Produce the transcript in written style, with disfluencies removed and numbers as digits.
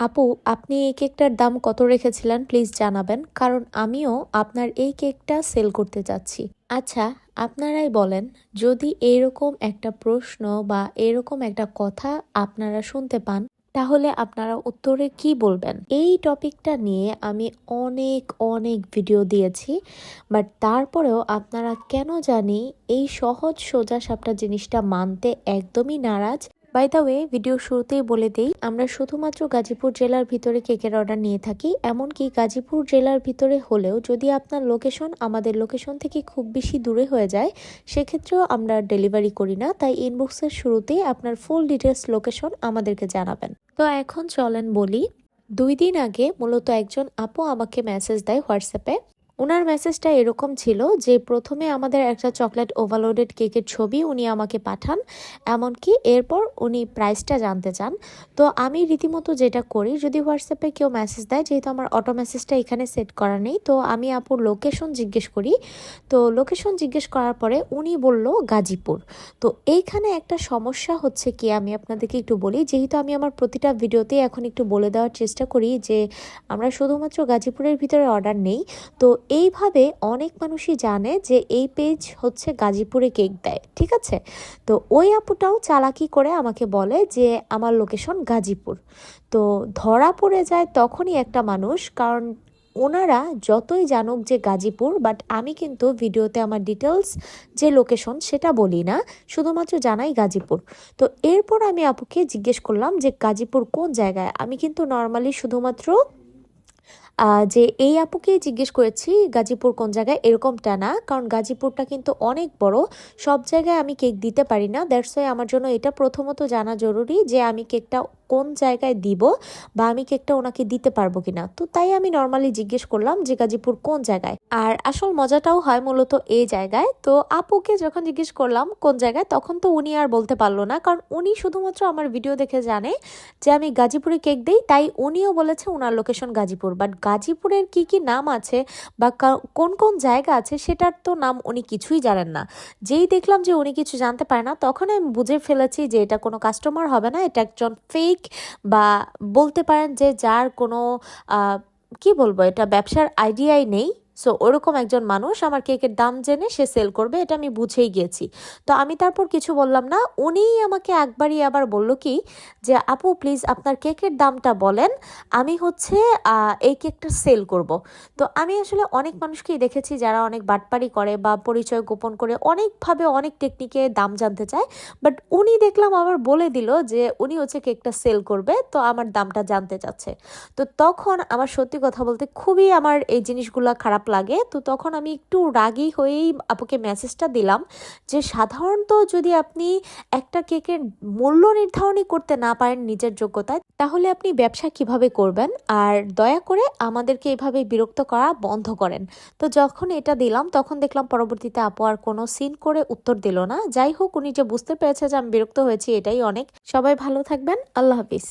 আপু, আপনি এই কেকটার দাম কত রেখেছিলেন প্লিজ জানাবেন, কারণ আমিও আপনার এই কেকটা সেল করতে চাচ্ছি। আচ্ছা, আপনারাই বলেন, যদি এরকম একটা প্রশ্ন বা এরকম একটা কথা আপনারা শুনতে পান, তাহলে আপনারা উত্তরে কি বলবেন? এই টপিকটা নিয়ে আমি অনেক অনেক ভিডিও দিয়েছি, বাট তারপরেও আপনারা কেন জানি এই সহজ সোজা সাপটা জিনিসটা মানতে একদমই নারাজ। বাই দ্য ওয়ে, ভিডিও শুরুতেই বলে দেই, আমরা শুধুমাত্র গাজীপুর জেলার ভিতরে কেকের অর্ডার নিয়ে থাকি। এমনকি গাজীপুর জেলার ভিতরে হলেও যদি আপনার লোকেশন আমাদের লোকেশন থেকে খুব বেশি দূরে হয়ে যায়, সেক্ষেত্রেও আমরা ডেলিভারি করি না। তাই ইনবক্সের শুরুতেই আপনার ফুল ডিটেলস লোকেশন আমাদেরকে জানাবেন। তো এখন চলেন বলি, 2 দিন আগে মূলত একজন আপু আমাকে মেসেজ দেয় হোয়াটসঅ্যাপে। ওনার মেসেজটা এরকম ছিল যে প্রথমে আমাদের একটা চকলেট ওভারলোডেড কেকের ছবি উনি আমাকে পাঠান, এমনকি এরপর উনি প্রাইসটা জানতে চান। তো আমি রীতিমতো যেটা করি, যদি হোয়াটসঅ্যাপে কেউ মেসেজ দেয়, যেহেতু আমার অটো মেসেজটা এখানে সেট করা নেই, তো আমি আপুর লোকেশন জিজ্ঞেস করি। তো লোকেশন জিজ্ঞেস করার পরে উনি বলল গাজীপুর। তো এইখানে একটা সমস্যা হচ্ছে কি, আমি আপনাদেরকে একটু বলি, যেহেতু আমি আমার প্রতিটা ভিডিওতে এখন একটু বলে দেওয়ার চেষ্টা করি যে আমরা শুধুমাত্র গাজীপুরের ভিতরে অর্ডার নেই। তো এইভাবে অনেক মানুষই জানে যে এই পেজ হচ্ছে গাজীপুরে কেক দেয়, ঠিক আছে। তো ওই আপুটাও চালাকি করে আমাকে বলে যে আমার লোকেশন গাজীপুর। তো ধরা পড়ে যায় তখনই একটা মানুষ, কারণ ওনারা যতই জানুক যে গাজীপুর, বাট আমি কিন্তু ভিডিওতে আমার ডিটেলস যে লোকেশন সেটা বলি না, শুধুমাত্র জানাই গাজীপুর। তো এরপর আমি আপুকে জিজ্ঞেস করলাম যে গাজীপুর কোন জায়গায়। আমি কিন্তু নর্মালি শুধুমাত্র যে এই আপুকেই জিজ্ঞেস করেছি গাজীপুর কোন জায়গায়, এরকমটা না, কারণ গাজীপুরটা কিন্তু অনেক বড়, সব জায়গায় আমি কেক দিতে পারি না। দ্যাটস ওয়াই আমার জন্য এটা প্রথমত জানা জরুরি যে আমি কেকটা কোন জায়গায় দিব বা আমি কেকটা ওনাকে দিতে পারবো কিনা। তো তাই আমি নর্মালি জিজ্ঞেস করলাম যে গাজীপুর কোন জায়গায়। আর আসল মজাটাও হয় মূলত এই জায়গায়। তো আপুকে যখন জিজ্ঞেস করলাম কোন জায়গায়, তখন তো উনি আর বলতে পারলো না, কারণ উনি শুধুমাত্র আমার ভিডিও দেখে জানে যে আমি গাজীপুরে কেক দেই। তাই উনিও বলেছে ওনার লোকেশন গাজীপুর, বাট গাজীপুরের কি কি নাম আছে বা কোন কোন জায়গা আছে সেটার তো নাম উনি কিছুই জানেন না। যেই দেখলাম যে উনি কিছু জানতে পারে না, তখন আমি বুঝে ফেলেছি যে এটা কোনো কাস্টমার হবে না, এটা একজন ফেক, বা বলতে পারেন যে যার কোনো কি বলবো, এটা ব্যবসার আইডিয়াই নেই। সো ওরকম একজন মানুষ আমার কেকের দাম জেনে সে সেল করবে, এটা আমি বুঝেই গিয়েছি। তো আমি তারপর কিছু বললাম না, উনিই আমাকে একবারই আবার বলল কি যে আপু প্লিজ আপনার কেকের দামটা বলেন, আমি হচ্ছে এই কেকটা সেল করব। তো আমি আসলে অনেক মানুষকেই দেখেছি যারা অনেক বাটপারি করে বা পরিচয় গোপন করে অনেকভাবে অনেক টেকনিকে দাম জানতে চায়, বাট উনি দেখলাম আবার বলে দিল যে উনি হচ্ছে কেকটা সেল করবে, তো আমার দামটা জানতে চাচ্ছে। তো তখন আমার সত্যি কথা বলতে খুবই আমার এই জিনিসগুলো খারাপ লাগে। তো তখন আমি একটু রাগী হয়েই আপুকে মেসেজটা দিলাম যে সাধারণত যদি আপনি একটা কেকের মূল্য নির্ধারণই করতে না পারেন নিজের যোগ্যতায়, তাহলে আপনি ব্যবসা কিভাবে করবেন? আর দয়া করে আমাদেরকে এভাবে বিরক্ত করা বন্ধ করেন। তো যখন এটা দিলাম, তখন দেখলাম পরবর্তীতে আপু আর কোনো সিন করে উত্তর দিল না। যাই হোক, উনি যে বুঝতে পেরেছে যে আমি বিরক্ত হয়েছি, এটাই অনেক। সবাই ভালো থাকবেন, আল্লাহ হাফিজ।